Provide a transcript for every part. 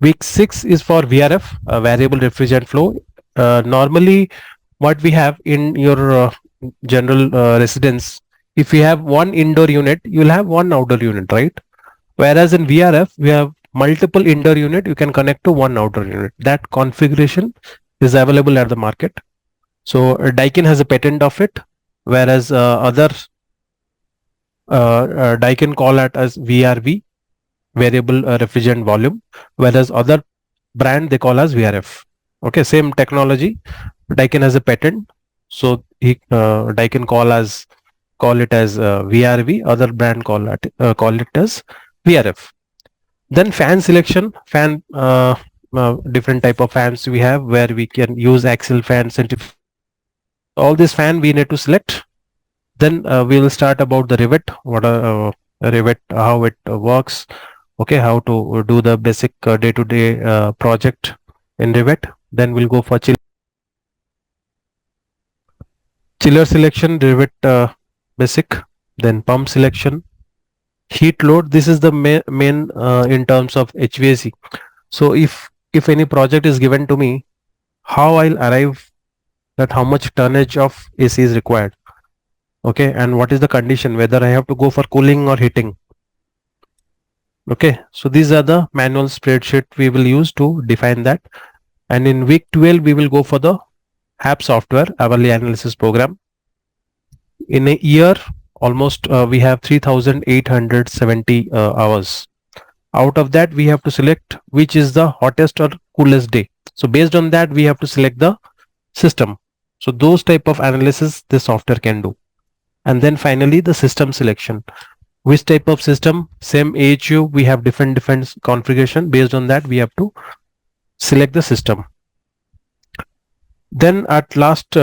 week 6 is for VRF, variable refrigerant flow. Normally, what we have in your general residence, if you have one indoor unit, you will have one outdoor unit, right? Whereas in VRF, we have multiple indoor unit, you can connect to one outdoor unit. That configuration is available at the market. So Daikin has a patent of it, whereas other Daikin call it as VRV, variable refrigerant volume, whereas other brand they call as VRF. Okay, same technology. Daikin has a patent, so Daikin call it as VRV. Other brand call it as VRF. Then fan selection, different type of fans we have where we can use axial fan, centrifugal. All this fan we need to select. Then we will start about the Revit. What Revit, how it works. Okay, how to do the basic day-to-day project in Revit. Then we'll go for chiller selection, Revit basic. Then pump selection, heat load. This is the main in terms of HVAC. So if any project is given to me, how I'll arrive that how much tonnage of AC is required. Okay, and what is the condition, whether I have to go for cooling or heating. Okay, so these are the manual spreadsheet we will use to define that. And in week 12 we will go for the HAP software, hourly analysis program. In a year, almost we have 3,870 hours. Out of that we have to select which is the hottest or coolest day. So based on that we have to select the system. So those type of analysis the software can do. And then finally the system selection. Which type of system, same AHU, we have different configuration. Based on that we have to select the system. Then at last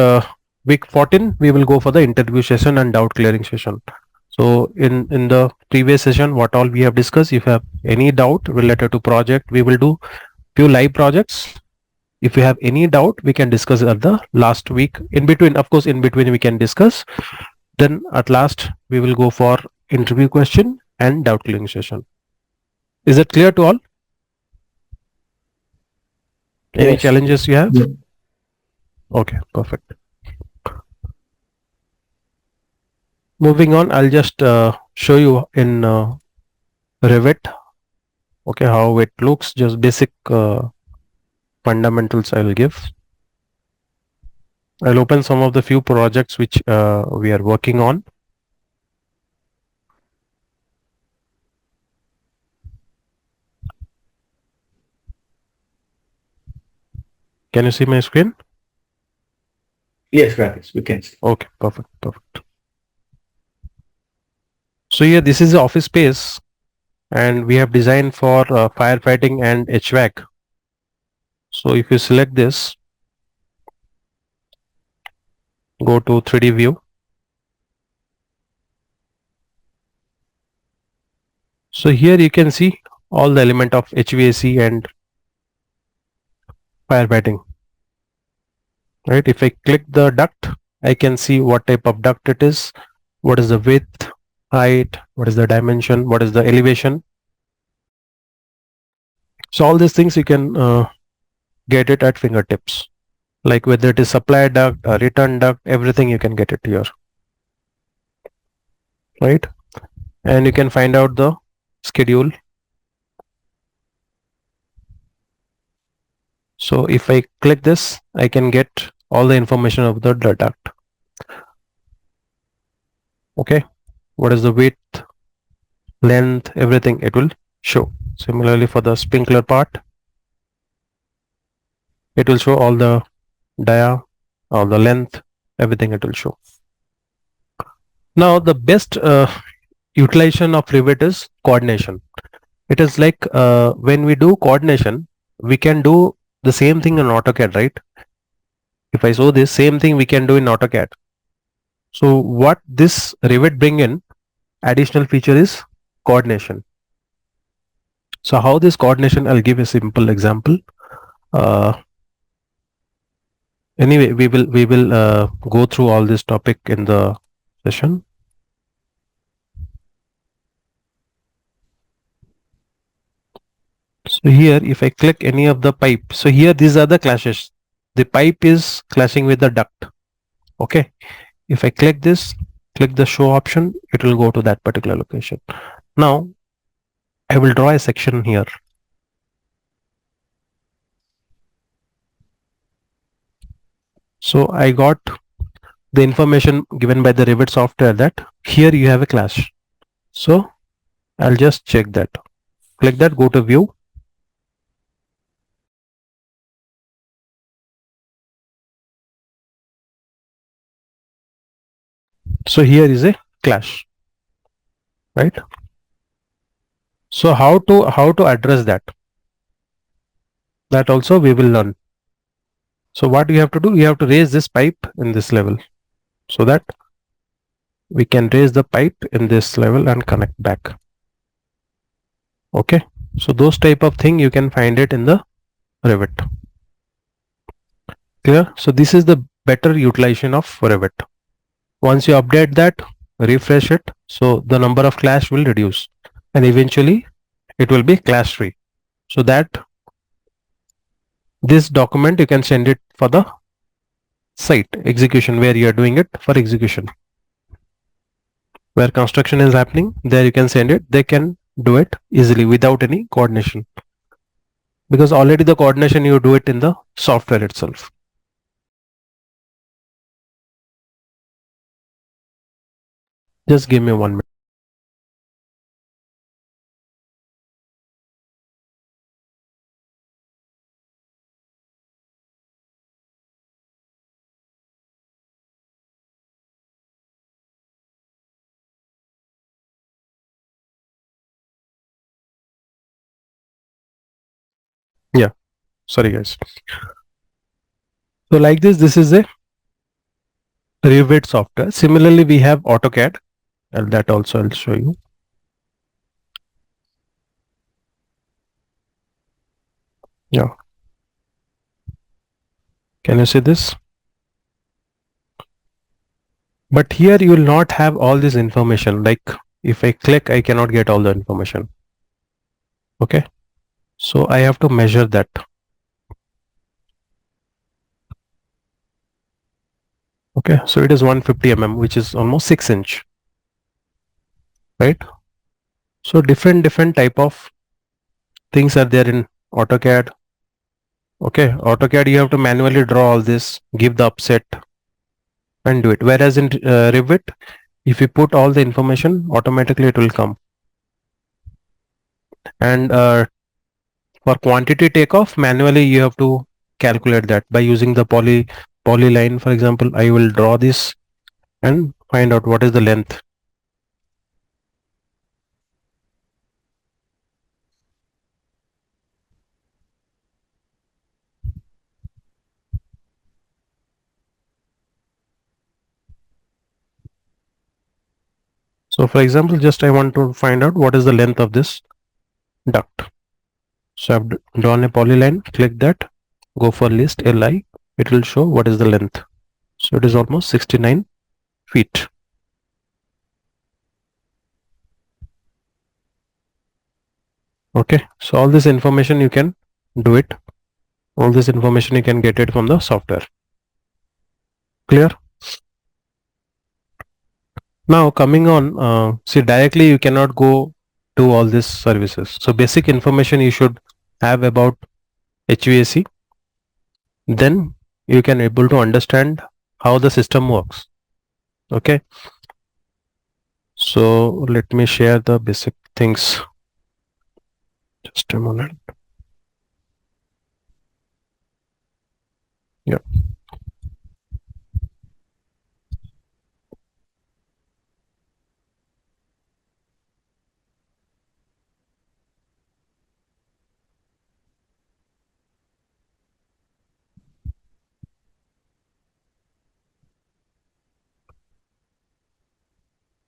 week 14 we will go for the interview session and doubt clearing session. So in the previous session what all we have discussed, if you have any doubt related to project, we will do few live projects. If you have any doubt, we can discuss at the last week. In between, of course, in between we can discuss. Then at last we will go for interview question and doubt clearing session. Is it clear to all? Any Yes. challenges you have? Yeah. Okay, perfect. Moving on, I'll just show you in Revit. Okay, how it looks. Just basic fundamentals I will give. I'll open some of the few projects which we are working on. Can you see my screen? Yes, Rakesh, we can see. Okay, perfect. So here, this is the office space, and we have designed for firefighting and HVAC. So if you select this, go to 3D view. So here you can see all the element of HVAC and firefighting. Right? If I click the duct, I can see what type of duct it is, what is the width, height, what is the dimension, what is the elevation. So all these things you can get it at fingertips. Like whether it is supply duct, return duct, everything you can get it here. Right? And you can find out the schedule. So if I click this, I can get all the information of the duct. Okay, what is the width, length, everything it will show. Similarly for the sprinkler part, it will show all the dia, all the length, everything it will show. Now the best utilization of Revit is coordination. It is like when we do coordination, we can do the same thing in AutoCAD, right? If I show this same thing we can do in AutoCAD. So what this Revit bring in additional feature is coordination. So how this coordination, I'll give a simple example. Anyway, we will go through all this topic in the session. Here, if I click any of the pipe, so here these are the clashes. The pipe is clashing with the duct. Okay. If I click this, click the show option, it will go to that particular location. Now I will draw a section here. So I got the information given by the Revit software that here you have a clash. So I'll just check that. Click that, go to view. So here is a clash, right? So how to address that? That also we will learn. So what you have to do, you have to raise this pipe in this level so that we can raise the pipe in this level and connect back. Okay. So those type of thing you can find it in the Revit. Clear? So this is the better utilization of Revit. Once you update that, refresh it, so the number of clash will reduce and eventually it will be clash free. So that this document you can send it for the site execution where you are doing it for execution. Where construction is happening, there you can send it. They can do it easily without any coordination. Because already the coordination you do it in the software itself. Just give me 1 minute. Yeah, sorry guys. So like this is a Revit software. Similarly, we have AutoCAD, and that also I'll show you. Yeah. Can you see this? But here you will not have all this information. Like if I click, I cannot get all the information. Okay. So I have to measure that. Okay. So it is 150 mm, which is almost 6 inch. Right. So different type of things are there in AutoCAD. Okay. AutoCAD, you have to manually draw all this, give the upset and do it. Whereas in Revit, if you put all the information, automatically it will come. And for quantity takeoff, manually you have to calculate that by using the polyline. For example, I will draw this and find out what is the length. So for example, just I want to find out what is the length of this duct. So I've drawn a polyline, click that, go for list li, it will show what is the length. So it is almost 69 feet. Okay, so all this information you can do it. All this information you can get it from the software. Clear? Now coming on, see directly you cannot go to all these services. So basic information you should have about HVAC. Then you can able to understand how the system works. Okay. So let me share the basic things. Just a moment. Yeah.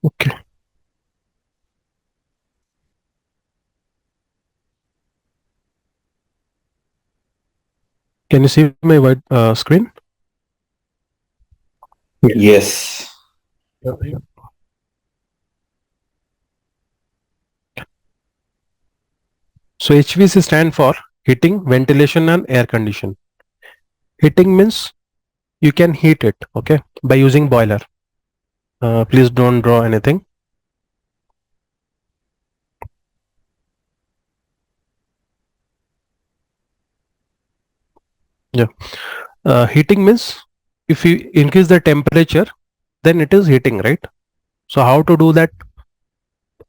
Okay. Can you see my white screen? Yes. Yeah, yeah. So HVAC stand for heating, ventilation and air condition. Heating means you can heat it, okay, by using boiler. Please don't draw anything. Yeah. Heating means if you increase the temperature, then it is heating, right? So how to do that?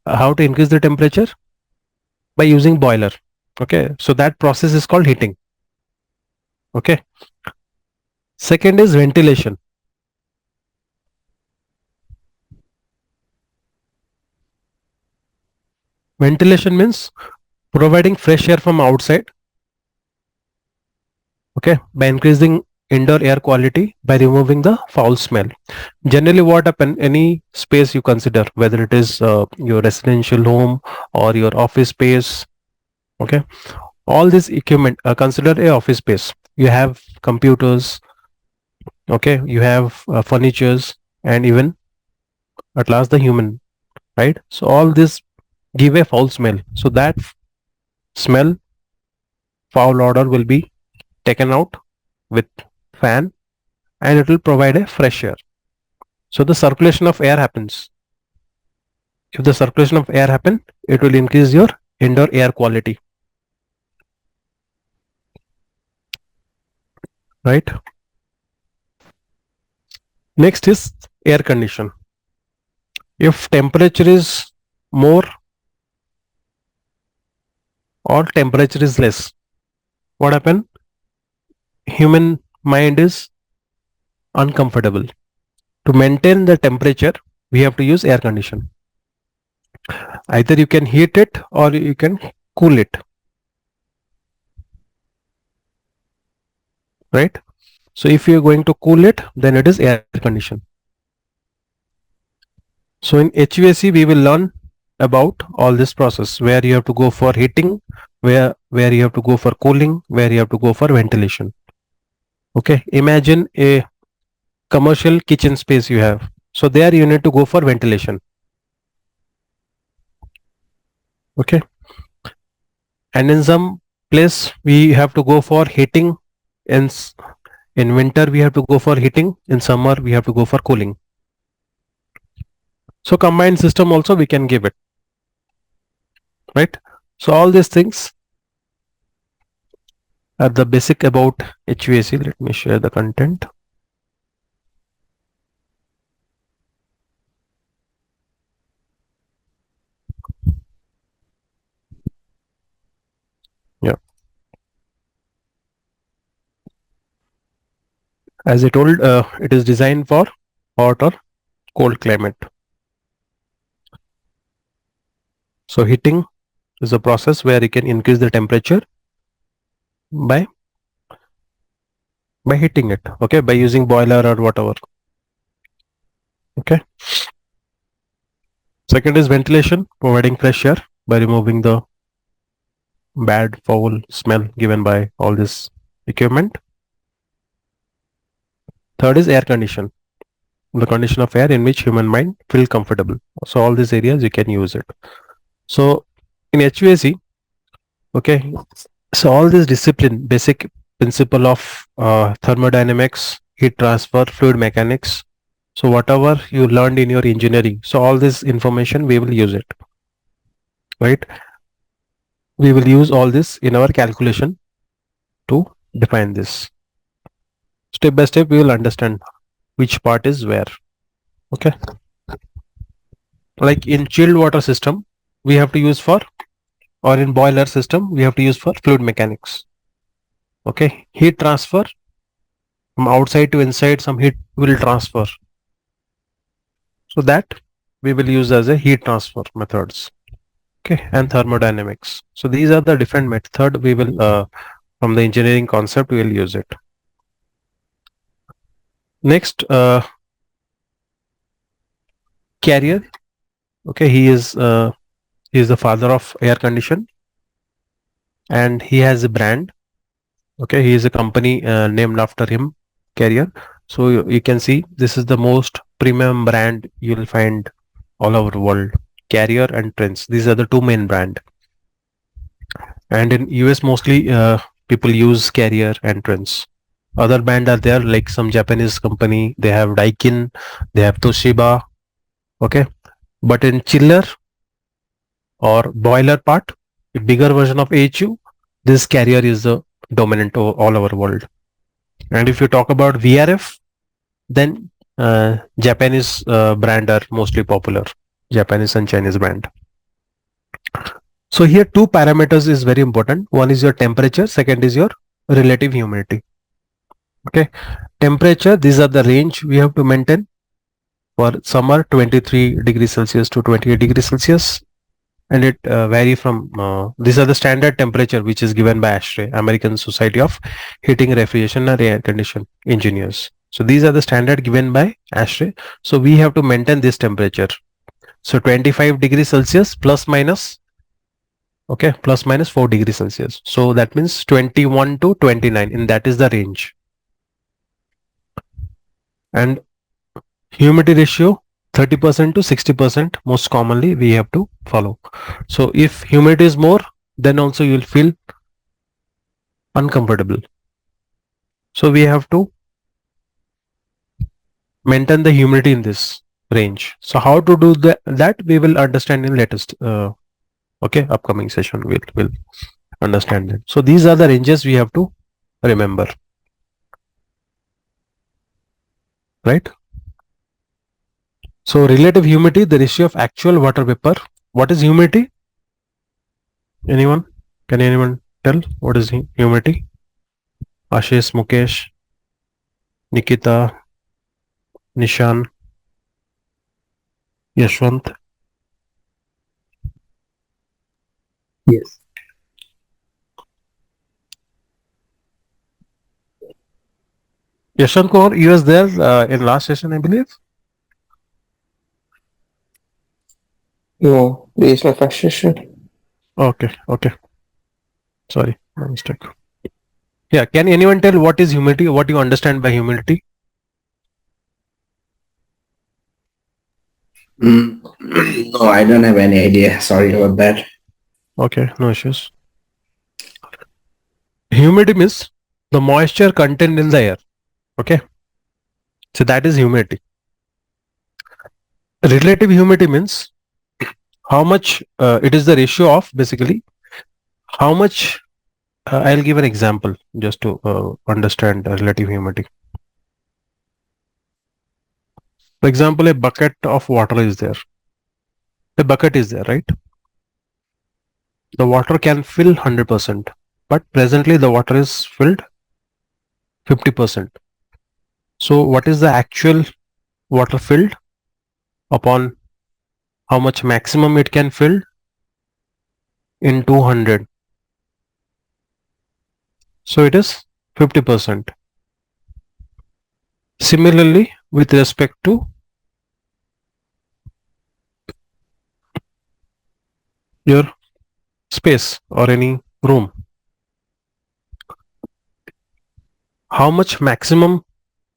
How to increase the temperature? By using boiler. Okay. So that process is called heating. Okay. Second is ventilation. Ventilation means providing fresh air from outside. Okay. By increasing indoor air quality by removing the foul smell. Generally what happen, any space you consider, whether it is your residential home or your office space, okay, all this equipment consider a office space. You have computers, okay, you have furnitures and even at last the human, right? So all this give a foul smell, so that smell, foul odor will be taken out with fan and it will provide a fresh air. So the circulation of air happens. If the circulation of air happen, it will increase your indoor air quality, right? Next is air condition. If temperature is more or temperature is less, what happen? Human mind is uncomfortable. To maintain the temperature, we have to use air condition. Either you can heat it or you can cool it, right? So if you are going to cool it, then it is air condition. So in HVAC, we will learn about all this process, where you have to go for heating, where you have to go for cooling, where you have to go for ventilation. Okay, imagine a commercial kitchen space you have. So there you need to go for ventilation. Okay, and in some place we have to go for heating. In winter we have to go for heating. In summer we have to go for cooling. So combined system also we can give it, right? So all these things are the basic about HVAC. Let me share the content. Yeah. As I told, it is designed for hot or cold climate. So heating is a process where you can increase the temperature by heating it, okay, by using boiler or whatever. Okay. Second is ventilation, providing fresh air by removing the bad foul smell given by all this equipment. Third is air condition, the condition of air in which human mind feel comfortable. So all these areas you can use it. So in HVAC, okay, so all this discipline, basic principle of thermodynamics, heat transfer, fluid mechanics. So whatever you learned in your engineering, so all this information we will use it, right? We will use all this in our calculation to define this. Step by step we will understand which part is where. Okay, like in chilled water system we have to use for, or in boiler system we have to use for fluid mechanics. Okay, heat transfer from outside to inside, some heat will transfer, so that we will use as a heat transfer methods. Okay, and thermodynamics. So these are the different method we will from the engineering concept we will use it. Next, Carrier. Okay, he is the father of air condition and he has a brand. Okay, he is a company named after him, Carrier. So you can see this is the most premium brand you will find all over the world. Carrier and Trends, these are the two main brand. And in US mostly people use Carrier and Trends. Other brand are there, like some Japanese company, they have Daikin, they have Toshiba. Okay, but in chiller or boiler part, a bigger version of AHU, this Carrier is the dominant all over world. And if you talk about VRF, then Japanese brand are mostly popular, Japanese and Chinese brand. So here two parameters is very important. One is your temperature, second is your relative humidity. Okay, temperature, these are the range we have to maintain. For summer, 23 degrees Celsius to 28 degrees Celsius, and it vary from these are the standard temperature which is given by ASHRAE, American Society of Heating, Refrigeration and Air Condition Engineers. So these are the standard given by ASHRAE. So we have to maintain this temperature. So 25 degrees Celsius plus minus, okay, plus minus 4 degrees Celsius. So that means 21 to 29, and that is the range. And humidity ratio 30% to 60% most commonly we have to follow. So if humidity is more, then also you will feel uncomfortable. So we have to maintain the humidity in this range. So how to do that we will understand in latest okay, upcoming session we'll understand that. So these are the ranges we have to remember, right? So relative humidity, the ratio of actual water vapor. What is humidity? Anyone? Can anyone tell what is humidity? Ashish, Mukesh, Nikita, Nishan, Yashwant. Yes. Yashwant Kaur, you was there in last session, I believe. No, this is my first session. Okay, okay. Sorry, my mistake. Yeah, can anyone tell what is humidity? What you understand by humidity? No, I don't have any idea. Sorry about that. Okay, no issues. Humidity means the moisture content in the air. Okay, so that is humidity. Relative humidity means how much it is the ratio of basically how much. I'll give an example just to understand relative humidity. For example, a bucket of water is there. The bucket is there, right? The water can fill 100%, but presently the water is filled 50%. So what is the actual water filled upon how much maximum it can fill in 200? So it is 50%. Similarly, with respect to your space or any room, how much maximum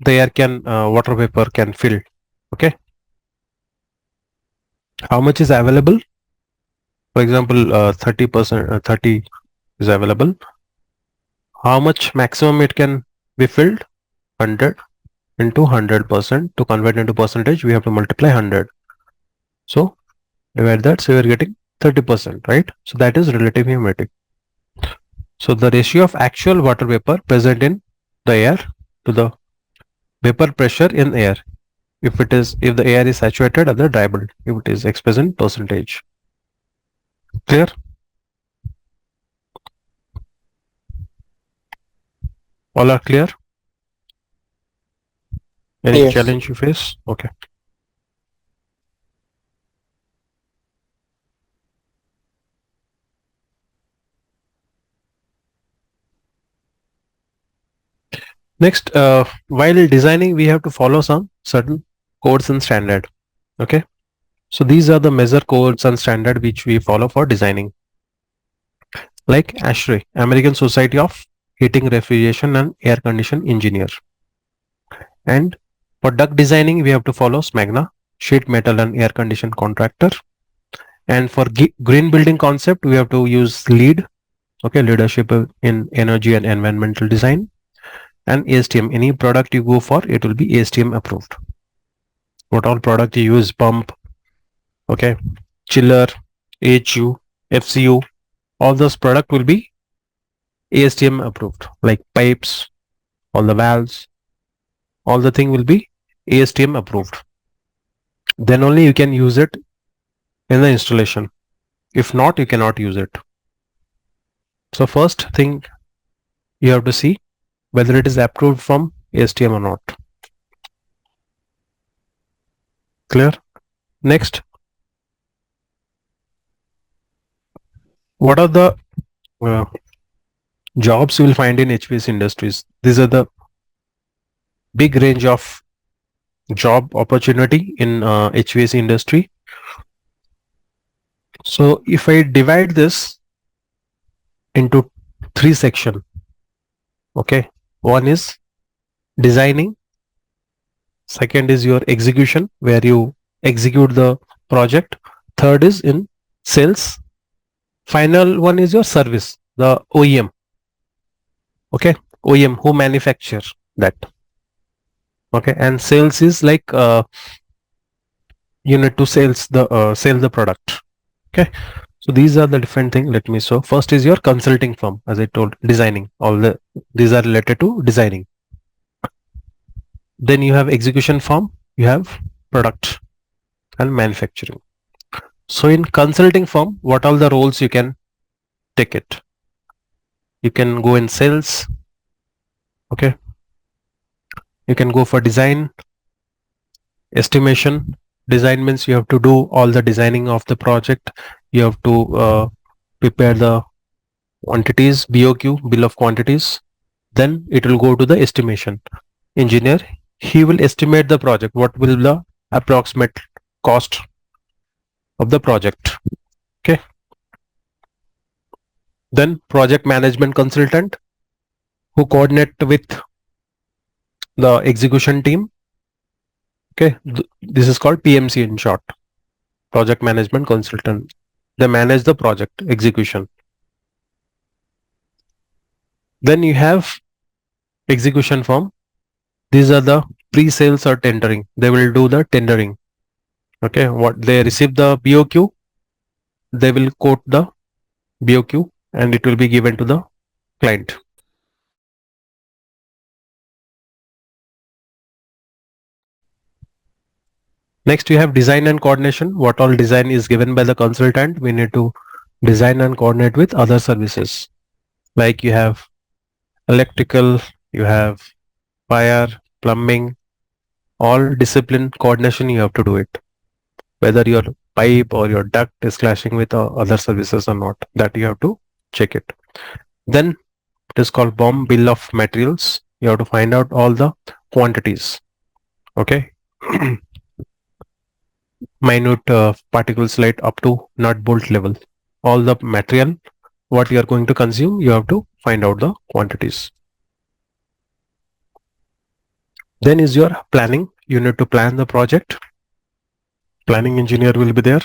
the air can water vapor can fill? Okay, how much is available? For example, 30%, 30 is available. How much maximum it can be filled? 100 into 100%. To convert into percentage, we have to multiply 100. So divide that, so we are getting 30%, right? So that is relative humidity. So the ratio of actual water vapor present in the air to the vapor pressure in air. If the air is saturated or the dry bulb, if it is expressed in percentage. Clear? All are clear? Any Yes. challenge you face? Okay. Next, while designing, we have to follow some certain codes and standard. Okay. So these are the measure codes and standard which we follow for designing. Like ASHRAE, American Society of Heating, Refrigeration and Air Condition Engineer. And for duct designing, we have to follow SMAGNA, Sheet Metal and Air Condition Contractor. And for green building concept, we have to use LEED, Okay, leadership in energy and environmental design. And ASTM, any product you go for, it will be ASTM approved. What all product you use, pump, okay, chiller, HU, FCU, all those product will be ASTM approved, like pipes, all the valves, all the thing will be ASTM approved. Then only you can use it in the installation. If not, you cannot use it. So first thing you have to see whether it is approved from ASTM or not. Clear? Next, what are the jobs you will find in HVAC industries? These are the big range of job opportunity in HVAC industry. So if I divide this into 3 sections, okay, one is designing, second is your execution where you execute the project, third is in sales, final one is your service, the OEM, okay, OEM who manufacture that, okay, and sales is like you need to sell the product, okay. So these are the different things. Let me show. First is your consulting firm, as I told, designing. These are related to designing. Then you have execution firm, you have product and manufacturing. So in consulting firm, what all the roles you can take it? You can go in sales, okay. You can go for design, estimation. Design means you have to do all the designing of the project. You have to prepare the quantities, BOQ, bill of quantities. Then it will go to the estimation engineer. He will estimate the project. What will be the approximate cost of the project? Okay. Then project management consultant who coordinate with the execution team. Okay. This is called PMC in short. Project management consultant. They manage the project execution. Then you have execution firm. These are the pre-sales or tendering. They will do the tendering. Okay. What they receive the BOQ, they will quote the BOQ and it will be given to the client. Next, you have design and coordination. What all design is given by the consultant, we need to design and coordinate with other services. Like you have electrical, you have fire, plumbing, all discipline coordination you have to do it. Whether your pipe or your duct is clashing with other services or not, that you have to check it. Then it is called BOM, bill of materials. You have to find out all the quantities. Okay. Minute particles like up to nut bolt level. All the material what you are going to consume, you have to find out the quantities. Then is your planning. You need to plan the project. Planning engineer will be there.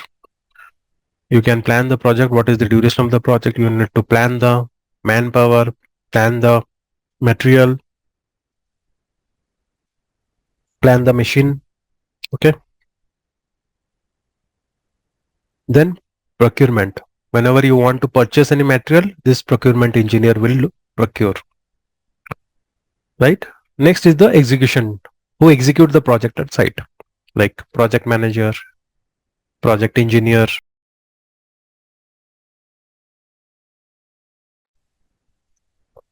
You can plan the project. What is the duration of the project? You need to plan the manpower, plan the material, plan the machine. Okay. Then procurement. Whenever you want to purchase any material, this procurement engineer will procure. Right. Next is the execution. Who execute the project at site? Like project manager, project engineer.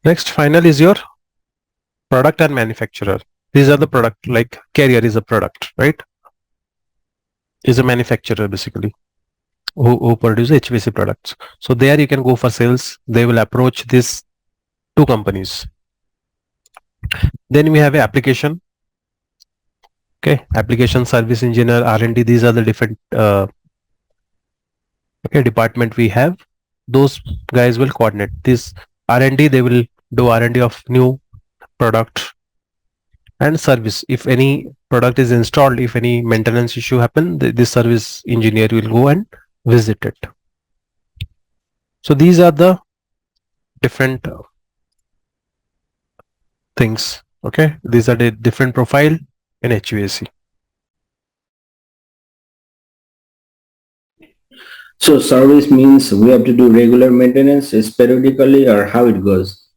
Next, final is your product and manufacturer. These are the product, like Carrier is a product, right? Is a manufacturer basically who produce HVAC products. So there you can go for sales. They will approach these two companies. Then we have a application. Okay, application service engineer, R&D. These are the different department we have. Those guys will coordinate this R&D. They will do R&D of new product and service. If any product is installed, if any maintenance issue happen, this service engineer will go and visit it. So these are the different things. Okay, these are the different profile in HVAC. So service means we have to do regular maintenance, is periodically, or how it goes?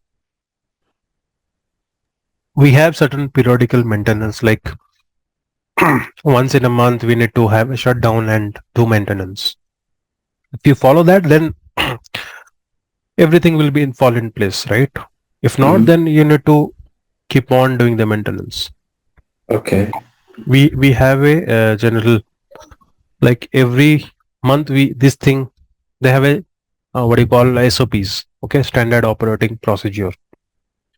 We have certain periodical maintenance, like once in a month we need to have a shutdown and do maintenance. If you follow that, then everything will be in fall in place, right? If not, Mhm. then you need to keep on doing the maintenance. Okay. We have a general, like every month we this thing, they have a what do you call SOPs, okay, standard operating procedure,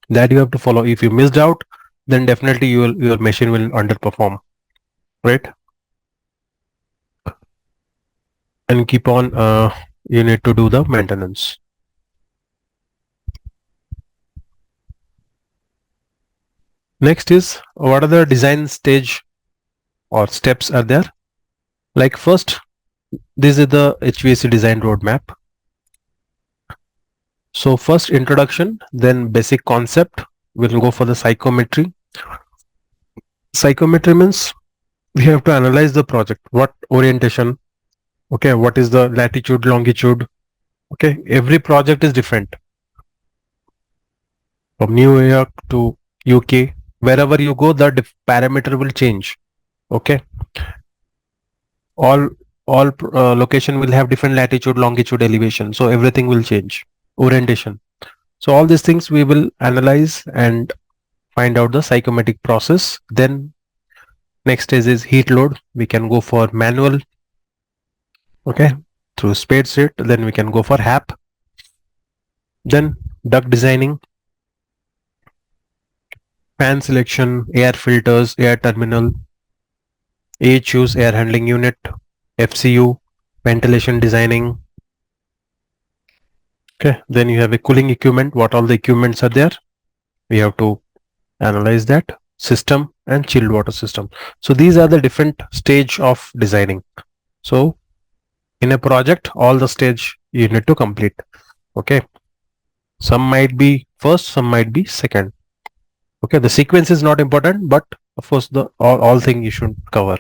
that you have to follow. If you missed out, then definitely your machine will underperform, right? And keep on you need to do the maintenance. Next is, what are the design stage or steps are there? Like first, this is the HVAC design roadmap. So first introduction, then basic concept. We'll go for the psychometry. Psychometry means we have to analyze the project. What orientation? Okay, what is the latitude, longitude? Okay, every project is different. From New York to UK, wherever you go, the parameter will change. Okay, all location will have different latitude, longitude, elevation. So everything will change. Orientation. So all these things we will analyze and find out the psychometric process. Then next stage is heat load. We can go for manual, okay, through spreadsheet. Then we can go for HAP. Then duct designing, fan selection, air filters, air terminal, AHUs, air handling unit, FCU, ventilation designing. Okay, then you have a cooling equipment. What all the equipments are there? We have to analyze that. System and chilled water system. So these are the different stage of designing. So in a project, all the stage you need to complete. Okay, some might be first, some might be second. Okay, the sequence is not important, but of course the all thing you should cover.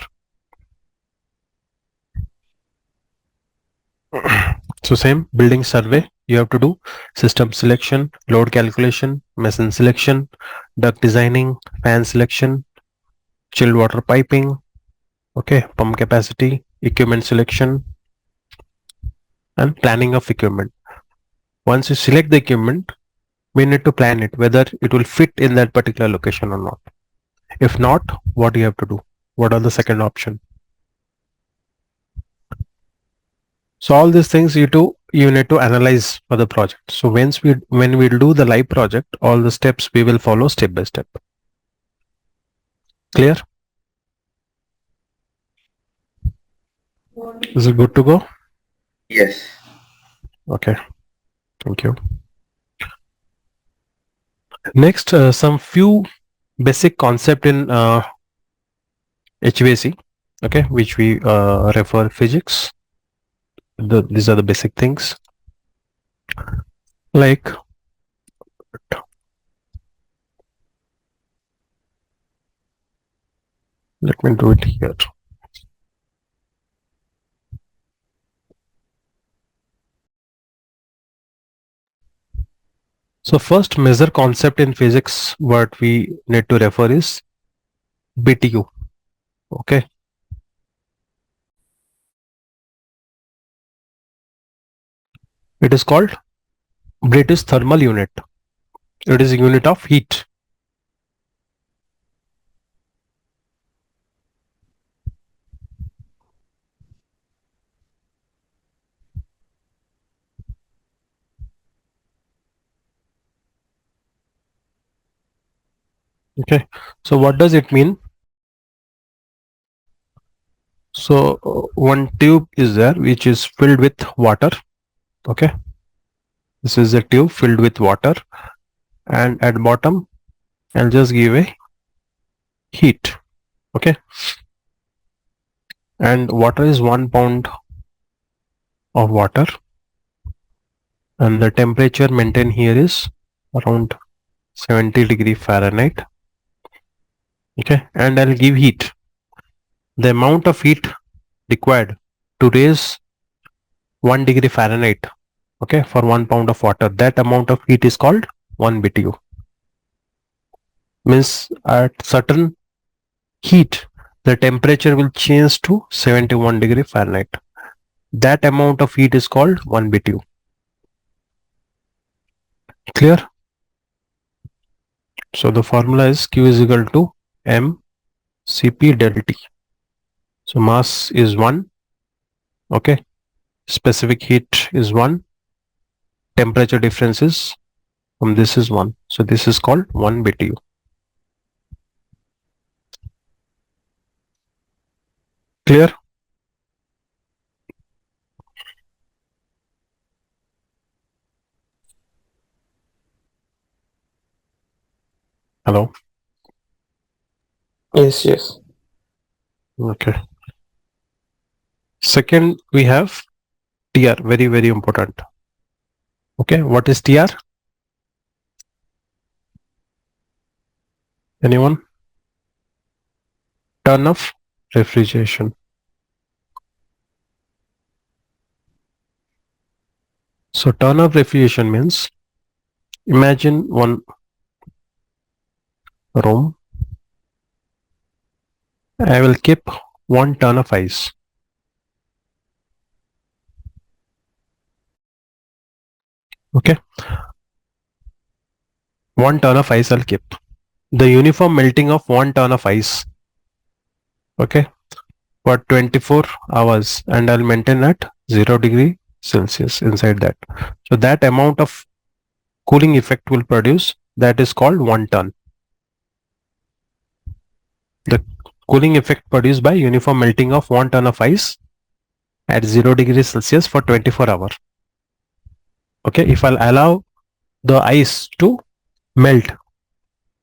So same building survey you have to do, system selection, load calculation, machine selection, duct designing, fan selection, chilled water piping, okay, pump capacity, equipment selection, and planning of equipment. Once you select the equipment, we need to plan it whether it will fit in that particular location or not. If not, what do you have to do? What are the second option? So all these things you need to analyze for the project. So when we do the live project, all the steps we will follow step by step. Clear? Is it good to go? Yes. Okay. Thank you. Next, some few basic concept in HVAC, okay, which we refer physics. These are the basic things. Like, let me do it here. So first major concept in physics what we need to refer is BTU. Okay. It is called British Thermal Unit. It is a unit of heat. Okay. So what does it mean? So one tube is there which is filled with water. Okay. This is a tube filled with water, and at bottom I'll just give a heat. Okay. And water is 1 pound of water, and the temperature maintained here is around 70 degree Fahrenheit. Okay, and I'll give heat. The amount of heat required to raise 1 degree Fahrenheit, okay, for 1 pound of water, that amount of heat is called 1 BTU. Means at certain heat, the temperature will change to 71 degree Fahrenheit. That amount of heat is called 1 BTU. Clear? So the formula is Q is equal to M Cp del T. So mass is 1. Okay. Specific heat is 1. Temperature difference is from this is 1. So this is called 1 BTU. Clear? Hello? Yes, yes. Okay. Second, we have TR, very, very important. Okay, what is TR? Anyone? Turn of refrigeration. So turn of refrigeration means, imagine one room. I will keep 1 ton of ice. Okay. 1 ton of ice I'll keep. The uniform melting of 1 ton of ice. Okay. For 24 hours, and I'll maintain at 0 degree Celsius inside that. So that amount of cooling effect will produce, that is called 1 ton. The cooling effect produced by uniform melting of 1 ton of ice at 0 degree Celsius for 24 hours. Okay, if I'll allow the ice to melt,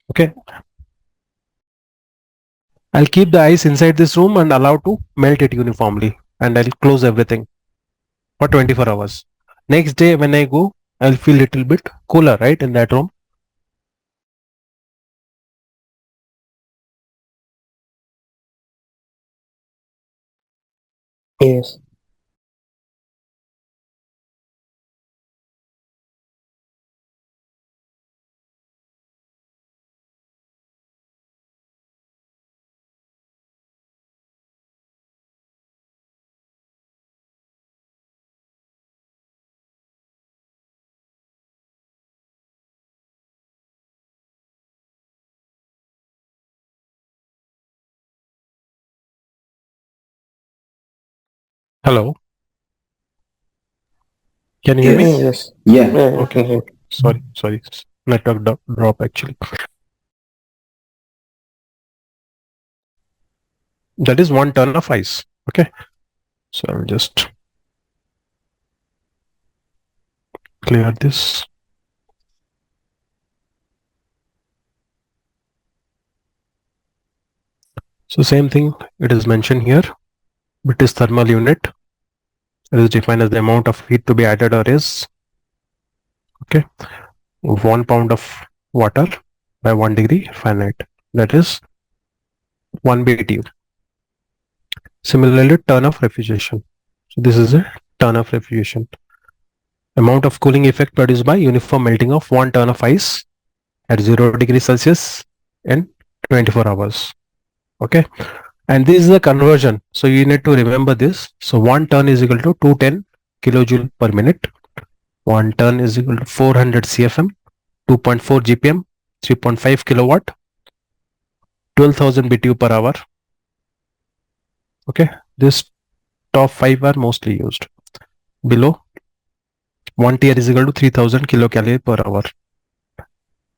okay, I'll keep the ice inside this room and allow to melt it uniformly, and I'll close everything for 24 hours. Next day when I go, I'll feel little bit cooler, right, in that room. Yes. Hello, can you hear me? Yes. Yeah. Yeah, Okay. Sorry, network drop actually. That is 1 ton of ice. Okay, so I'll just clear this. So same thing, it is mentioned here. British thermal unit. It is defined as the amount of heat to be added or is, okay, 1 pound of water by 1 degree Fahrenheit. That is 1 BTU. Similarly, ton of refrigeration. So this is a ton of refrigeration. Amount of cooling effect produced by uniform melting of 1 ton of ice at 0 degree Celsius in 24 hours. Okay. And this is the conversion. So you need to remember this. So 1 ton is equal to 210 kilojoule per minute. 1 ton is equal to 400 CFM, 2.4 GPM, 3.5 kilowatt, 12,000 BTU per hour. Okay. This top 5 are mostly used. Below, 1 TR is equal to 3000 kilocalorie per hour.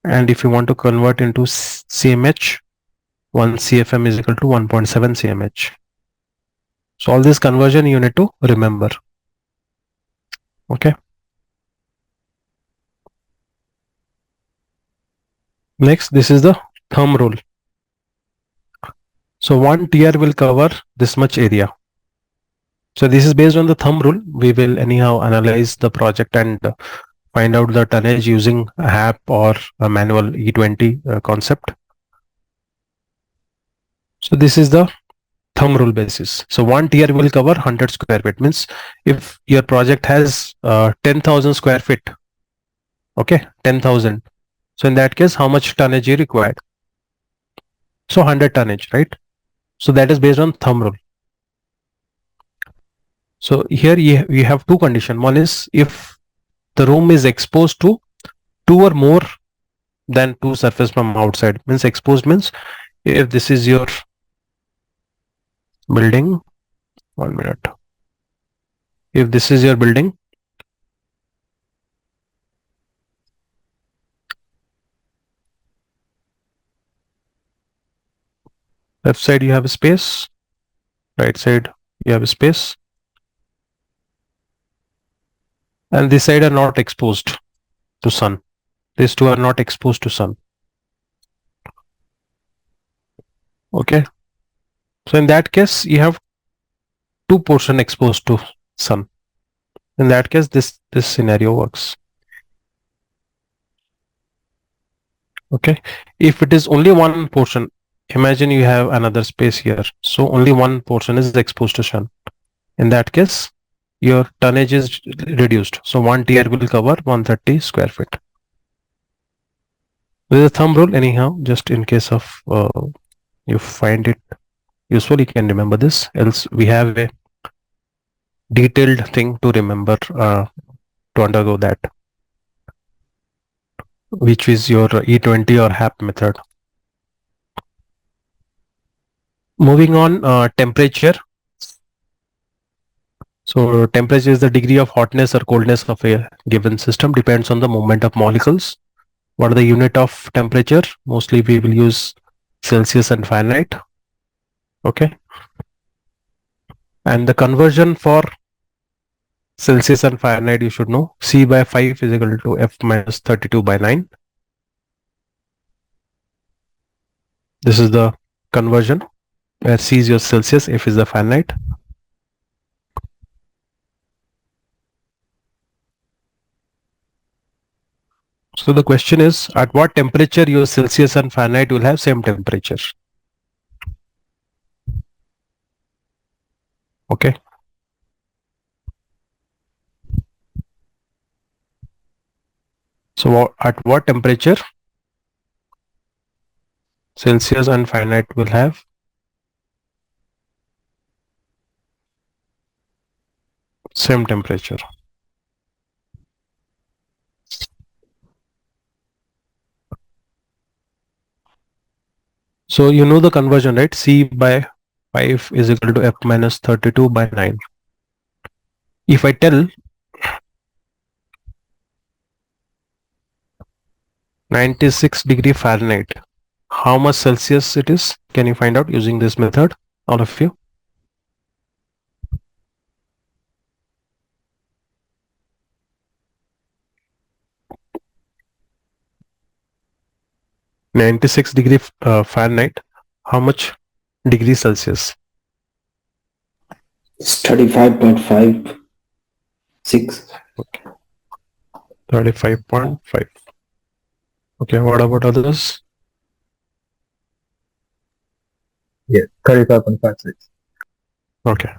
And if you want to convert into CMH, 1 CFM is equal to 1.7 CMH. So all this conversion you need to remember. Okay. Next, this is the thumb rule. So 1 TR will cover this much area. So this is based on the thumb rule. We will anyhow analyze the project and find out the tonnage using a HAP or a manual E20 concept. So this is the thumb rule basis. So one tier will cover 100 square feet. Means if your project has 10,000 square feet, okay, 10,000. So in that case, how much tonnage you required? So 100 tonnage, right? So that is based on thumb rule. So here you have two conditions. One is if the room is exposed to two or more than two surface from outside. Means exposed means if this is your building, 1 minute. If this is your building, left side you have a space, right side you have a space, and this side are not exposed to sun. These two are not exposed to sun. Okay. So in that case, you have two portion exposed to sun. In that case, this scenario works. Okay. If it is only one portion, imagine you have another space here. So only one portion is exposed to sun. In that case, your tonnage is reduced. So one tier will cover 130 square feet. With a thumb rule, anyhow, just in case of you find it useful, you can remember this. Else, we have a detailed thing to remember to undergo that, which is your E20 or HAP method. Moving on, temperature. So temperature is the degree of hotness or coldness of a given system, depends on the movement of molecules. What are the unit of temperature? Mostly we will use Celsius and Fahrenheit. Okay. And the conversion for Celsius and Fahrenheit, you should know. C by 5 is equal to F minus 32 by 9. This is the conversion where C is your Celsius, F is the Fahrenheit. So the question is, at what temperature your Celsius and Fahrenheit will have same temperature? Okay. So at what temperature Celsius and Fahrenheit will have same temperature? So you know the conversion, right? C by 5 is equal to F minus 32 by 9. If I tell 96 degree Fahrenheit, how much Celsius it is? Can you find out using this method, all of you? (96 degree Fahrenheit, how much degree Celsius? It's 35.56. 35.5. Okay, what about others? Yes, 35.56. Okay.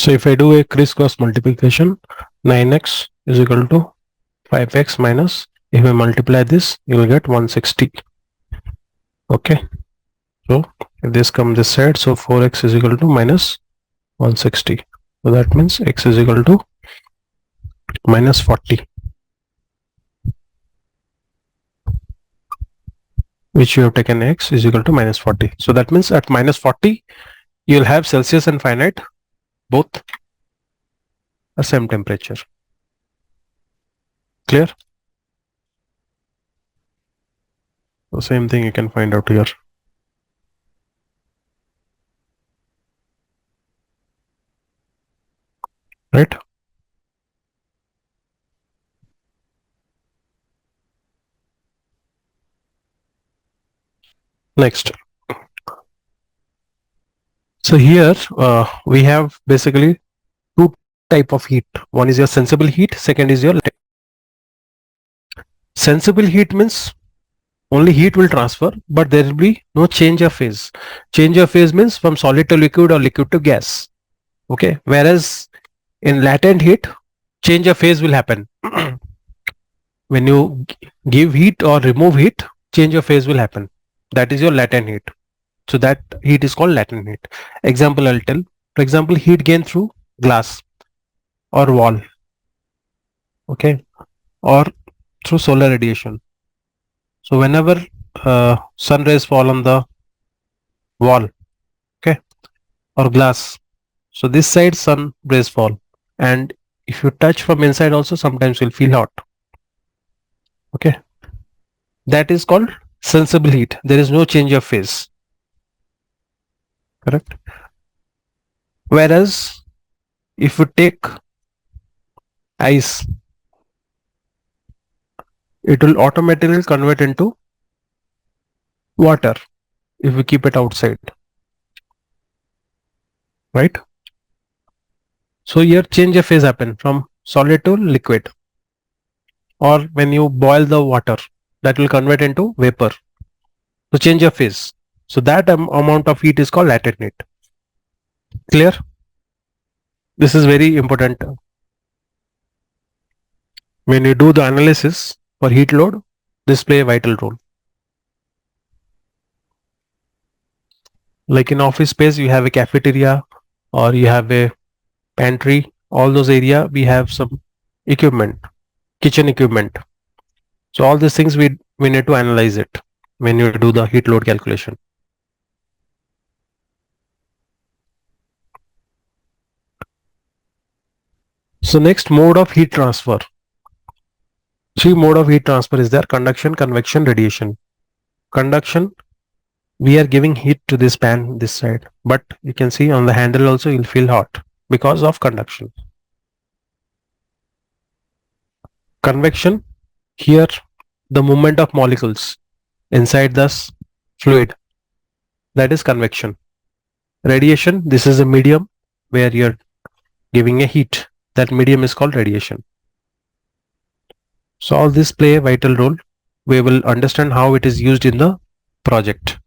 So if I do a crisscross multiplication, 9x is equal to 5x minus, if I multiply this, you will get 160. Okay. So if this comes this side, so 4x is equal to minus 160. So that means x is equal to minus 40, which you have taken x is equal to minus 40. So that means at minus 40, you will have Celsius and Fahrenheit both the same temperature. Clear? The same thing you can find out here. Right? Next. So here we have basically two type of heat. One is your sensible heat, second is your latent. Sensible heat means only heat will transfer, but there will be no change of phase. Change of phase means from solid to liquid or liquid to gas. Okay. Whereas in latent heat, change of phase will happen. When you give heat or remove heat, change of phase will happen. That is your latent heat. So that heat is called latent heat. Example I'll tell. For example, heat gain through glass or wall. Okay. Or through solar radiation. So whenever sun rays fall on the wall, okay, or glass, so this side sun rays fall, and if you touch from inside also, sometimes you'll feel hot. Okay, that is called sensible heat. There is no change of phase. Correct. Whereas if you take ice, it will automatically convert into water if we keep it outside. Right? So here change of phase happen from solid to liquid. Or when you boil the water, that will convert into vapor. So change of phase. So that amount of heat is called latent heat. Clear? This is very important. When you do the analysis for heat load, this play a vital role. Like in office space, you have a cafeteria or you have a pantry. All those area we have some equipment, kitchen equipment. So all these things we need to analyze it when you do the heat load calculation. So next, mode of heat transfer. Three mode of heat transfer is there: conduction, convection, radiation. Conduction, we are giving heat to this pan this side, but you can see on the handle also you'll feel hot because of conduction. Convection, here the movement of molecules inside this fluid, that is convection. Radiation, this is a medium where you're giving a heat. That medium is called radiation. So all this play a vital role. We will understand how it is used in the project.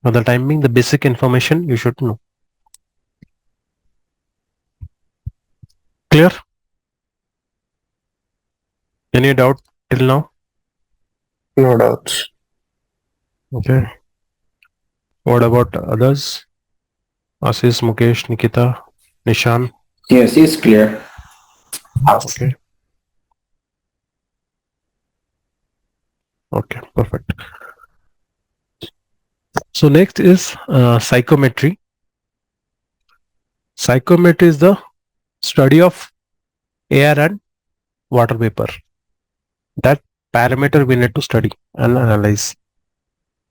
For the time being, the basic information you should know. Clear? Any doubt till now? No doubts. Okay. What about others? Ashish, Mukesh, Nikita, Nishan? Yes, it's clear. Okay. Okay, perfect. So next is psychometry. Psychometry is the study of air and water vapor. That parameter we need to study and analyze.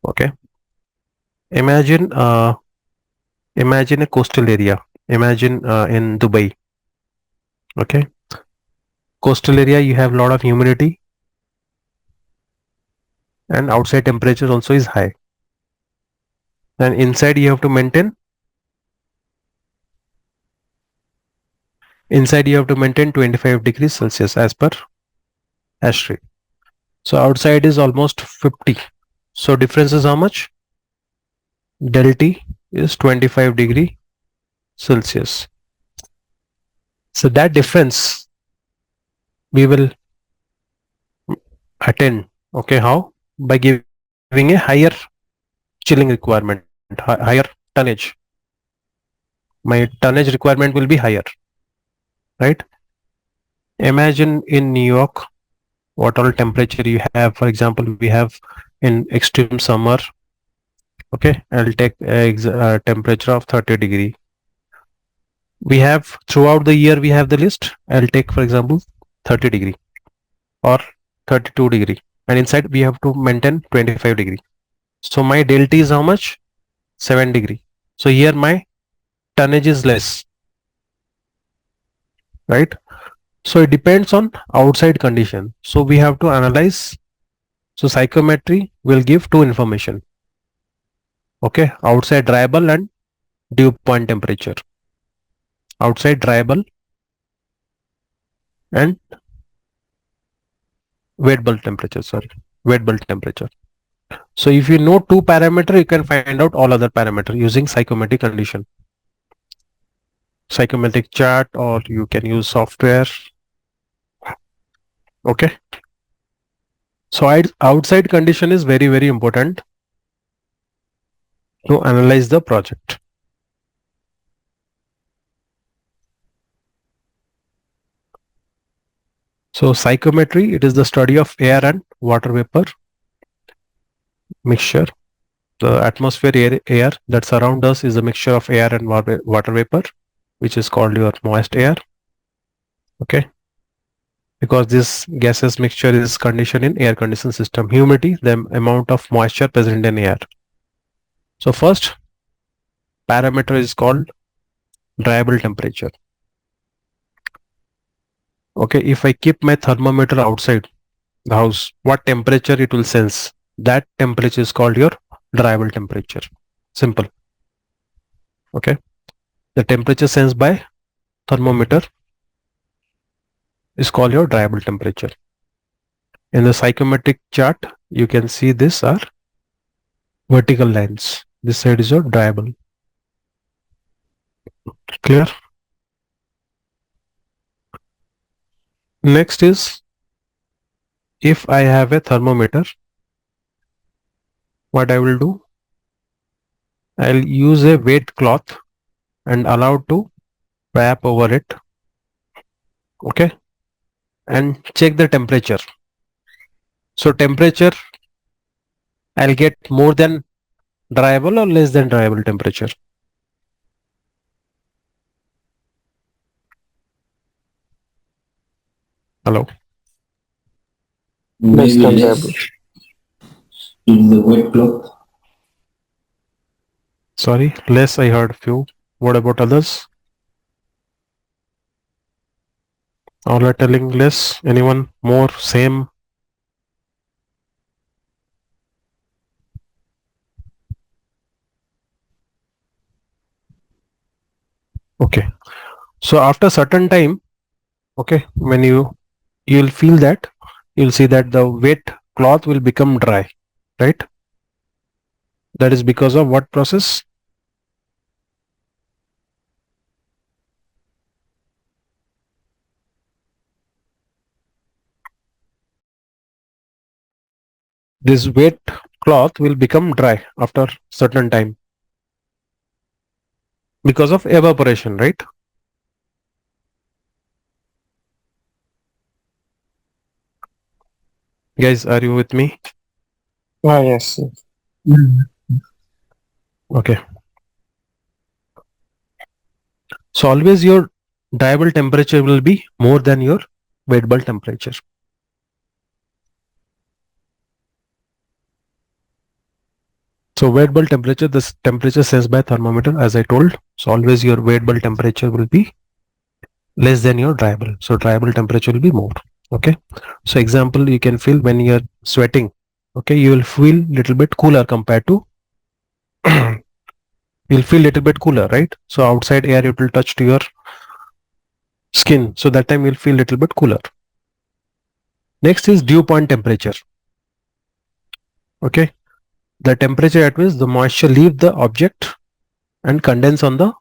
Okay. Imagine a coastal area. Imagine in Dubai. Okay. Coastal area, you have a lot of humidity and outside temperature also is high. And inside you have to maintain 25 degrees Celsius as per ASHRAE. So outside is almost 50. So difference is how much? Del T is 25 degree Celsius. So that difference we will attain. Okay, how? By giving a higher chilling requirement, higher tonnage. My tonnage requirement will be higher, right? Imagine in New York what all temperature you have. For example, we have in extreme summer. Okay, I'll take temperature of 30 degree. We have throughout the year we have the list. I'll take for example 30 degree or 32 degree, and inside we have to maintain 25 degree. So my delta is how much? 7 degree. So here my tonnage is less, right? So it depends on outside condition. So we have to analyze. So psychometry will give two information. Okay, outside dryable and dew point temperature. Outside dryable and wet bulb temperature. Sorry, wet bulb temperature. So if you know two parameter, you can find out all other parameter using psychometric condition. Psychometric chart, or you can use software. Okay. So outside condition is very, very important to analyze the project. So psychometry, it is the study of air and water vapor mixture. The atmosphere air that surrounds us is a mixture of air and water vapor, which is called your moist air. Okay. Because this gaseous mixture is conditioned in air conditioned system. Humidity, the amount of moisture present in air. So first parameter is called dryable temperature. Okay, if I keep my thermometer outside the house, what temperature it will sense? That temperature is called your dryable temperature. Simple. Okay, the temperature sensed by thermometer is called your dryable temperature. In the psychometric chart, you can see this are vertical lines. This side is your dryable. Clear? Next is, if I have a thermometer, what I will do? I'll use a wet cloth and allow to wrap over it. Okay, and check the temperature. So temperature, I'll get more than dryable or less than dryable temperature. Hello. Less Maybe than less dryable. in the wet cloth. Sorry, less. I heard few. What about others? All are telling less. Anyone more? Same? Okay. So after certain time, okay, when you'll feel that, you'll see that the wet cloth will become dry, right? That is because of what process? This wet cloth will become dry after certain time because of evaporation, right? Guys, are you with me? Ah, yes. Okay. So always your dryable temperature will be more than your wet bulb temperature. So wet bulb temperature, this temperature sensed by thermometer, as I told. So always your wet bulb temperature will be less than your dryable. So dryable temperature will be more. Okay. So example, you can feel when you're sweating. Okay, you will feel little bit cooler compared to you'll feel little bit cooler, right? So outside air it will touch to your skin. So that time you'll feel little bit cooler. Next is dew point temperature. Okay. The temperature at which the moisture leave the object and condense on the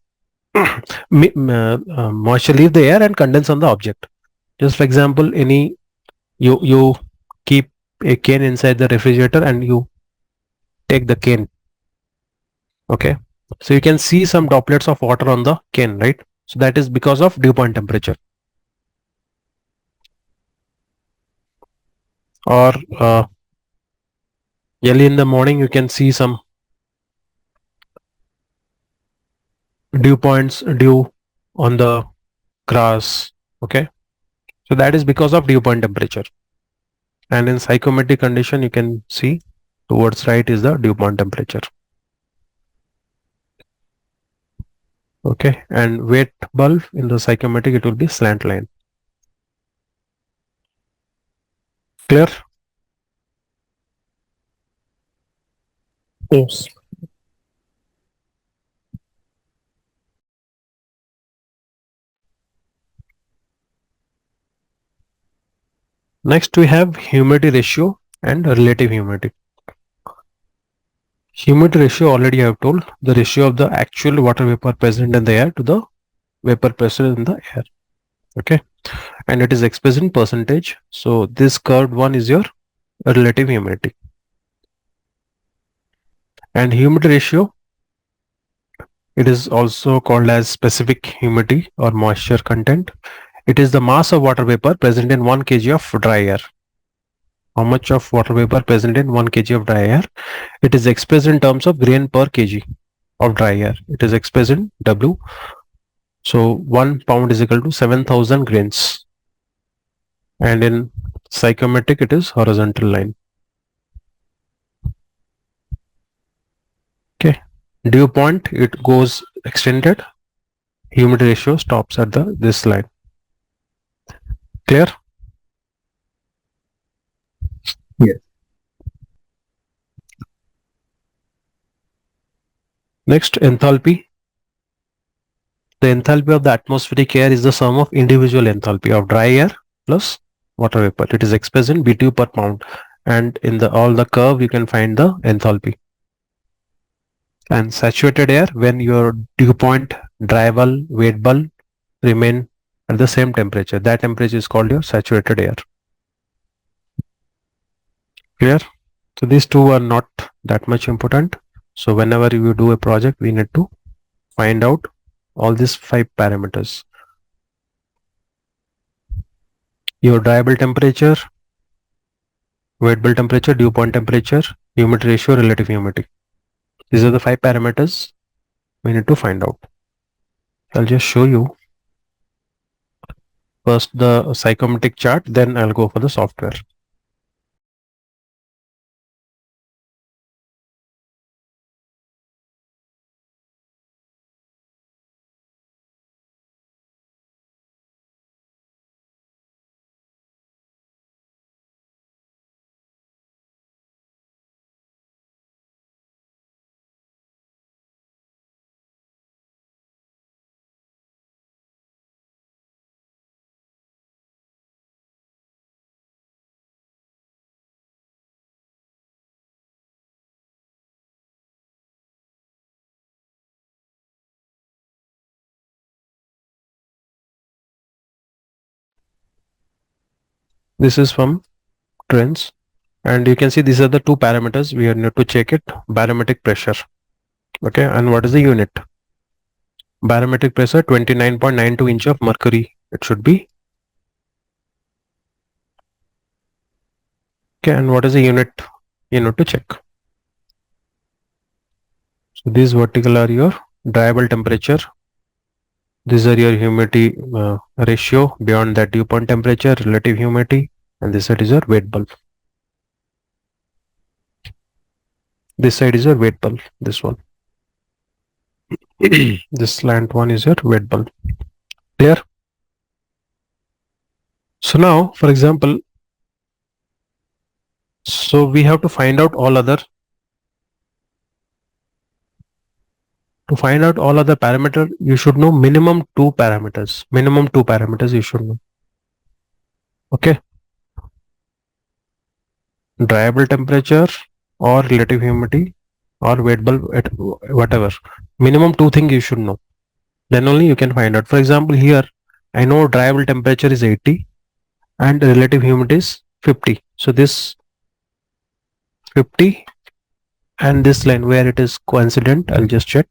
moisture leave the air and condense on the object. Just for example, you keep a cane inside the refrigerator and you take the cane. Okay, so you can see some droplets of water on the cane, right? So that is because of dew point temperature. Or early in the morning you can see some dew on the grass. Okay, so that is because of dew point temperature. And in psychometric condition you can see towards right is the dew point temperature. Okay, and wet bulb in the psychometric it will be slant line. Clear? Yes. Next we have humidity ratio and relative humidity. Humidity ratio already I have told, the ratio of the actual water vapor present in the air to the vapor present in the air. Okay, and it is expressed in percentage. So this curved one is your relative humidity. And humidity ratio, it is also called as specific humidity or moisture content. It is the mass of water vapor present in 1 kg of dry air. How much of water vapor present in 1 kg of dry air? It is expressed in terms of grain per kg of dry air. It is expressed in W. So 1 pound is equal to 7,000 grains. And in psychometric, it is horizontal line. Okay. Dew point, it goes extended. Humidity ratio stops at this line. Clear? Yes. Next, enthalpy. The enthalpy of the atmospheric air is the sum of individual enthalpy of dry air plus water vapor. It is expressed in BTU per pound. And in all the curve, you can find the enthalpy. And saturated air, when your dew point, dry bulb, wet bulb remain at the same temperature, that temperature is called your saturated air. Clear? So these two are not that much important. So whenever you do a project, we need to find out all these 5 parameters. Your dry bulb temperature, wet bulb temperature, dew point temperature, humidity ratio, relative humidity. These are the 5 parameters we need to find out. I'll just show you first the psychometric chart, then I'll go for the software. This is from trends, and you can see these are the 2 parameters we need to check it. Barometric pressure. Okay, and what is the unit? Barometric pressure 29.92 inch of mercury. It should be. Okay, and what is the unit you need to check? So these vertical are your dry bulb temperature. These are your humidity ratio. Beyond that, dew point temperature, relative humidity, and this side is your wet bulb. This side is your wet bulb. This one. This slant one is your wet bulb. Clear? So now, for example, so we have to find out all other. To find out all other parameter, you should know minimum 2 parameters. Minimum 2 parameters you should know. Okay. Dry bulb temperature or relative humidity or wet bulb at whatever. Minimum 2 things you should know. Then only you can find out. For example, here I know dryable temperature is 80 and relative humidity is 50. So this 50 and this line where it is coincident, I'll just check.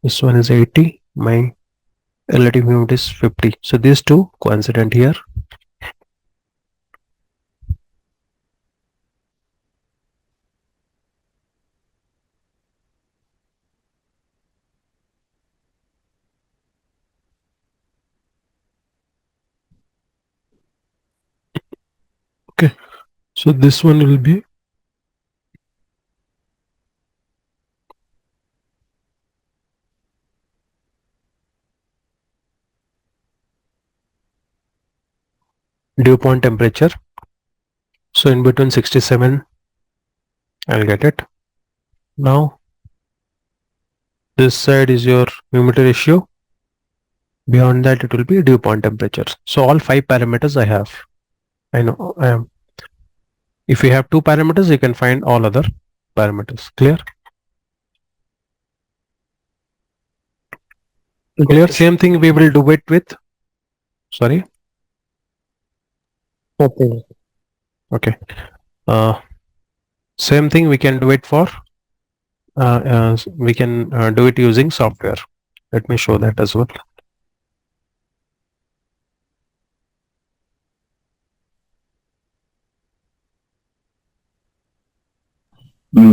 This one is 80, my relative humidity is 50. So these two coincident here. Okay, so this one will be dew point temperature. So in between 67, I'll get it. Now this side is your humidity ratio. Beyond that, it will be dew point temperature. So all 5 parameters I have. I know I am. If you have 2 parameters, you can find all other parameters. Clear? Clear? Same thing we will do it with. Sorry. Okay. Okay. Same thing we can do it for. We can do it using software. Let me show that as well.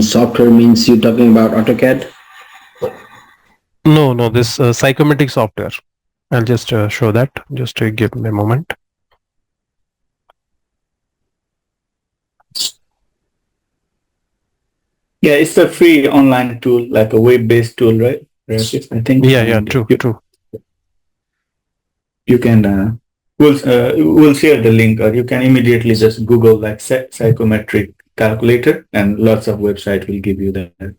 Software means you're talking about AutoCAD? No, this psychometric software. I'll just show that. Just give me a moment. Yeah, it's a free online tool, like a web-based tool, right? Rakesh, I think. Yeah, true. You can, we'll share the link, or you can immediately just Google like psychometric calculator, and lots of websites will give you that.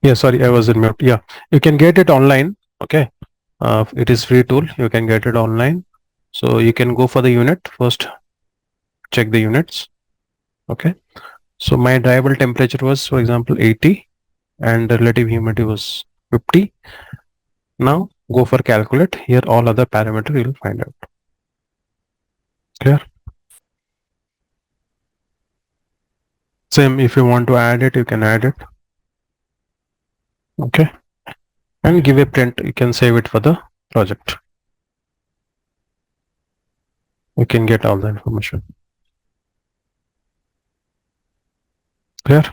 Yeah, sorry, I was in mute. Yeah, you can get it online. Okay, it is free tool. You can get it online. So you can go for the unit first. Check the units. Okay. So my dryable temperature was, for example, 80, and the relative humidity was 50. Now go for calculate. Here all other parameter you will find out. Clear? Same, if you want to add it, you can add it. Okay. And give a print. You can save it for the project. You can get all the information. Clear?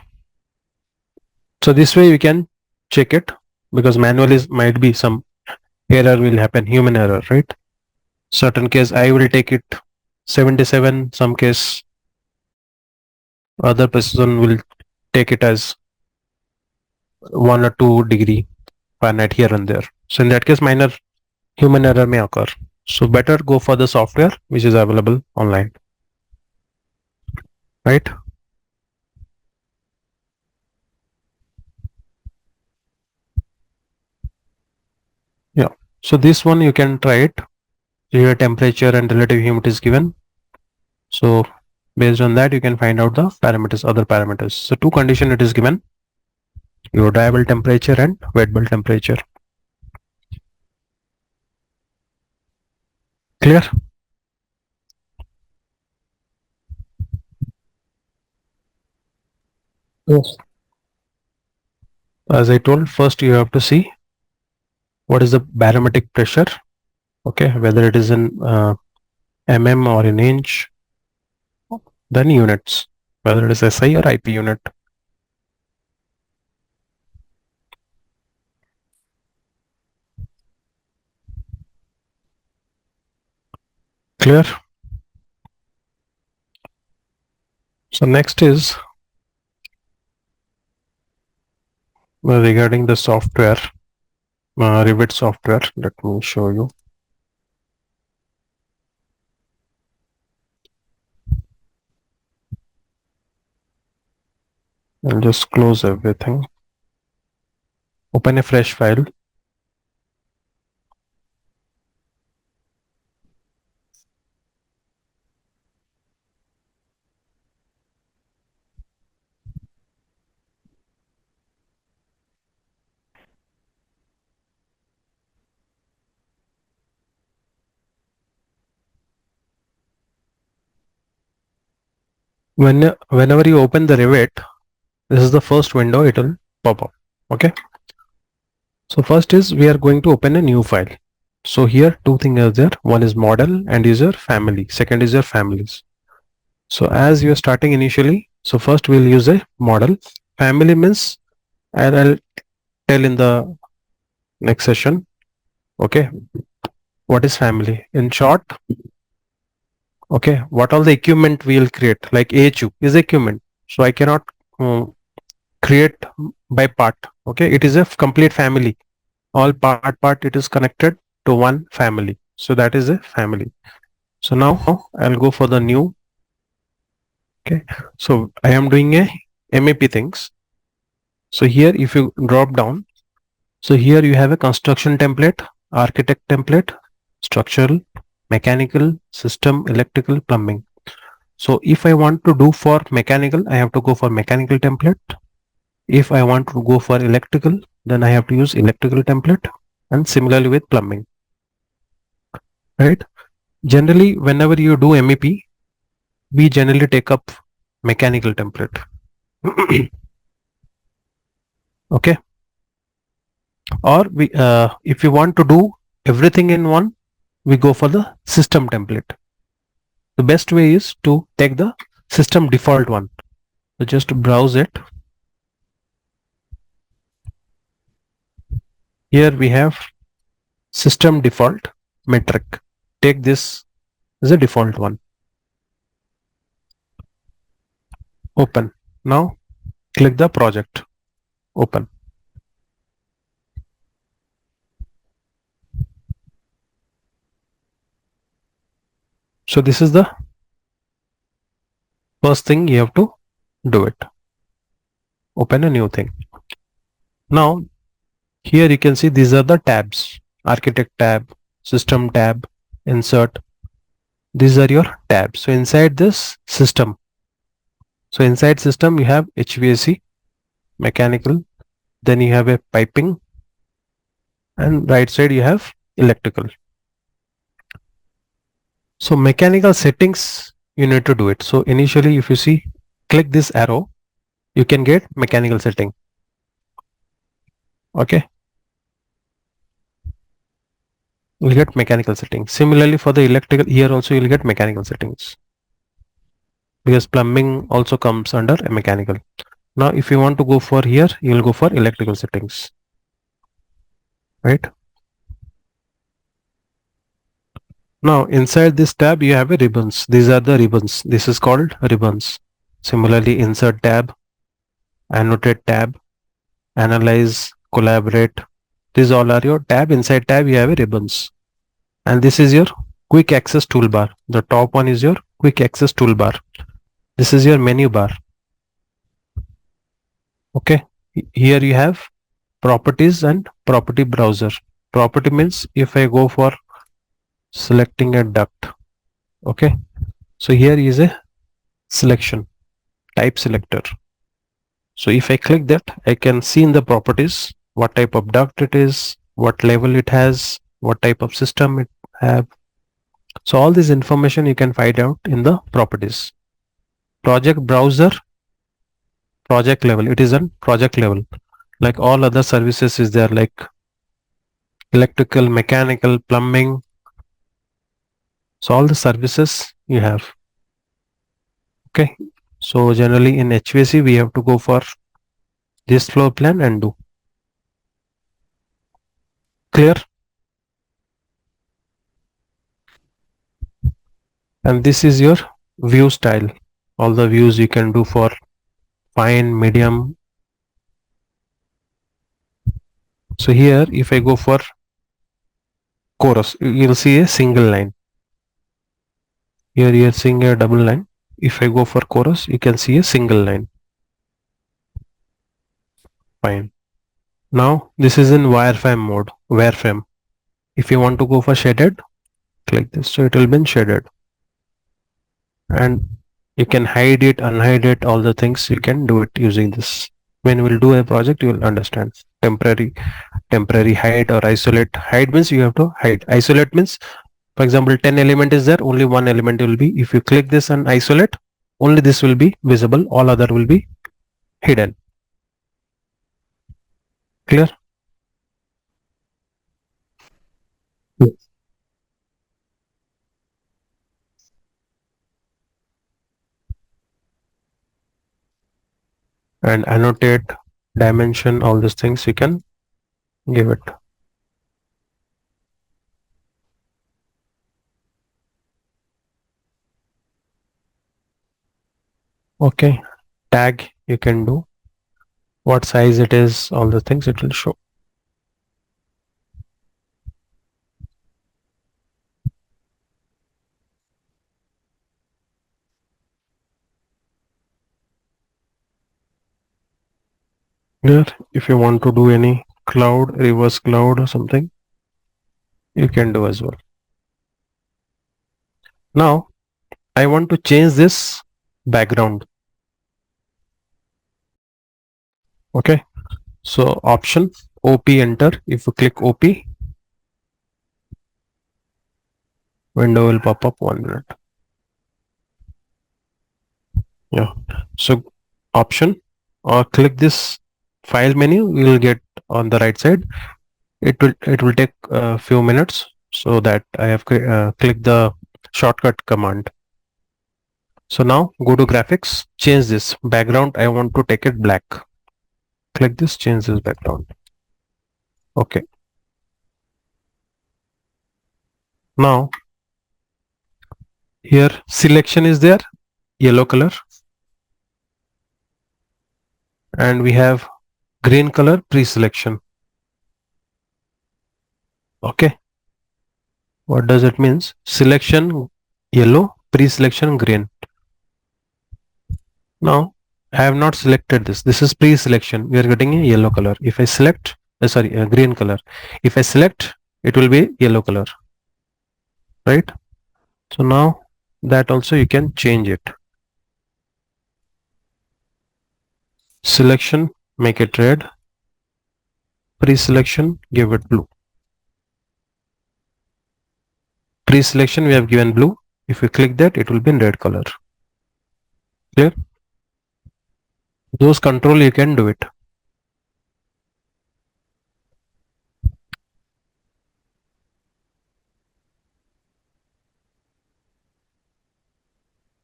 So this way you can check it, because manual is might be some error will happen, human error, right? Certain case I will take it 77, some case other person will take it as 1 or 2 degree Fahrenheit here and there. So in that case, minor human error may occur. So better go for the software which is available online, right? Yeah. So this one you can try it. Your temperature and relative humidity is given. So based on that, you can find out the parameters, other parameters. So 2 condition it is given: your dryable temperature and wet bulb temperature. Clear? Yes. As I told, first you have to see what is the barometric pressure. Okay, whether it is in mm or in inch, then units, whether it is SI or IP unit. Clear? So next is regarding the software, Revit software. Let me show you. I'll just close everything. Open a fresh file. Whenever you open the Revit, this is the first window it will pop up. Okay. So first is we are going to open a new file. So here two things are there. One is model and is your family. Second is your families. So as you are starting initially, so first we'll use a model. Family means I'll tell in the next session. Okay. What is family? In short, okay, what all the equipment we'll create, like AHU is equipment. So I cannot create by part. Okay, it is a complete family. All part it is connected to one family. So that is a family. So now I'll go for the new. Okay, so I am doing a MEP things. So here if you drop down, so here you have a construction template, architect template, structural, mechanical, system, electrical, plumbing. So if I want to do for mechanical, I have to go for mechanical template. If I want to go for electrical, then I have to use electrical template, and similarly with plumbing. Right? Generally, whenever you do MEP, we generally take up mechanical template. Okay. Or we, if you want to do everything in one, we go for the system template. The best way is to take the system default one. So just browse it. Here we have system default metric. Take this as a default one. Open. Now click the project. Open. So this is the first thing you have to do it. Open a new thing. Now here you can see these are the tabs. Architect tab, system tab, insert. These are your tabs. So inside this system. So inside system you have HVAC, mechanical, then you have a piping, and right side you have electrical. So mechanical settings you need to do it. So initially if you see, click this arrow, you can get mechanical setting. Okay. You'll get mechanical settings. Similarly for the electrical, here also you'll get mechanical settings, because plumbing also comes under a mechanical. Now if you want to go for here, you'll go for electrical settings. Right. Now inside this tab you have a ribbons. These are the ribbons. This is called ribbons. Similarly insert tab, annotate tab, analyze, collaborate. These all are your tab. Inside tab you have a ribbons. And this is your quick access toolbar. The top one is your quick access toolbar. This is your menu bar. Okay. Here you have properties and property browser. Property means if I go for selecting a duct. Okay. So here is a selection type selector. So if I click that, I can see in the properties what type of duct it is, what level it has, what type of system it have. So all this information you can find out in the properties. Project browser, project level. It is on project level. Like all other services is there, like electrical, mechanical, plumbing. So all the services you have. Okay. So generally in HVAC we have to go for this floor plan and do. Clear? And this is your view style. All the views you can do for fine, medium. So here if I go for chorus, you'll see a single line. Here you're seeing a double line. If I go for chorus, you can see a single line. Fine. Now this is in wireframe mode, wireframe. If you want to go for shaded, click this, so it will be in shaded, and you can hide it, unhide it, all the things you can do it using this. When we'll do a project, you will understand. Temporary hide or isolate. Hide means you have to hide. Isolate means, for example, 10 element is there, only one element will be. If you click this and isolate, only this will be visible, all other will be hidden. Clear? And annotate, dimension, all these things you can give it. Okay, tag you can do, what size it is, all the things it will show. Clear? If you want to do any cloud, reverse cloud or something, you can do as well. Now I want to change this background. Okay, so option OP, enter. If you click OP, window will pop up. 1 minute. Yeah, so option or click this file menu, you will get on the right side. It will take a few minutes, so that I have clicked the shortcut command. So now go to graphics, change this background. I want to take it black. Click this, change this background. Okay. Now here selection is there, yellow color, and we have green color pre-selection. Okay. What does it means? Selection yellow, pre-selection green. Now I have not selected this. This is pre-selection. We are getting a yellow color. If I select, green color. If I select, it will be yellow color. Right? So now that also you can change it. Selection, make it red. Pre-selection, give it blue. Pre-selection we have given blue. If you click that, it will be in red color. Clear? Those control you can do it.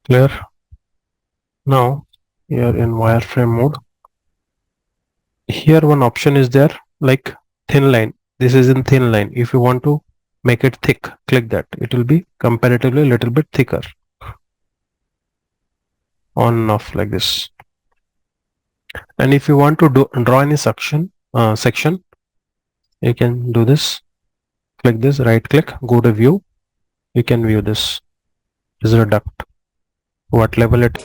Clear? Now we are in wireframe mode. Here one option is there, like thin line. This is in thin line. If you want to make it thick, click that. It will be comparatively a little bit thicker. On and off like this. And if you want to draw any section, you can do this. Click this, right click, go to view. You can view this. This is a duct. What level it